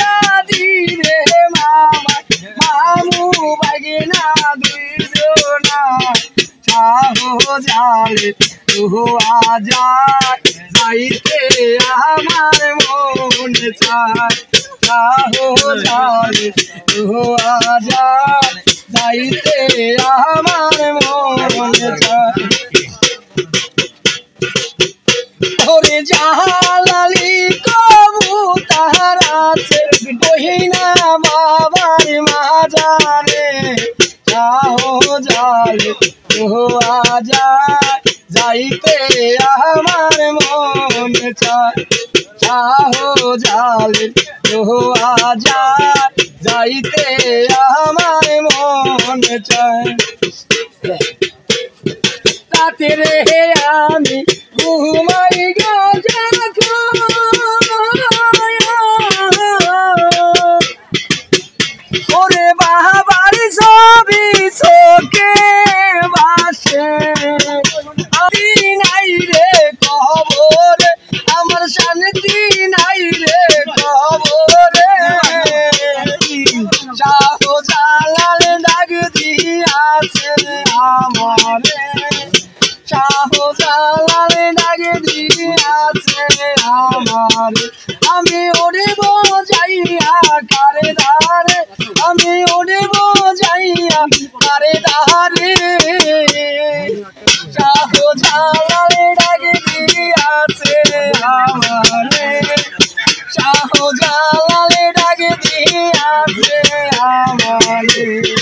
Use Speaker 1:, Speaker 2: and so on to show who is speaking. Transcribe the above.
Speaker 1: কাদি রে মামা মামু বাগিনা দুইজনা সাহো জালে আজা যাইতে আমার মন চায় সাহো জালে আজা যাইতে আমার মন চায় ওরে জালালি কবুতর আছে বহিনা বাবার মাজারে সাহো জালে আজা যাইতে আমার মন চায় সাহো জালে আজা যাইতে আমার মন চায় রাতে রে আমি ঘুমাই ওরে বাবার ছবি চোখে বাসে আমি নাই রে কবরে আমার শান্তি নাই রে কবরে শাহো জালাল ডাক দিয়াছে আমারে শাহো জালাল ডাক দিয়াছে আমারে আমি উড়ব যাইয়া কারে ধারে আমি উড়ব যাইয়া কারে ধারে শাহো জালাল ডাক দিয়াছে আমারে শাহো জালাল ডাক দিয়াছে আমারে।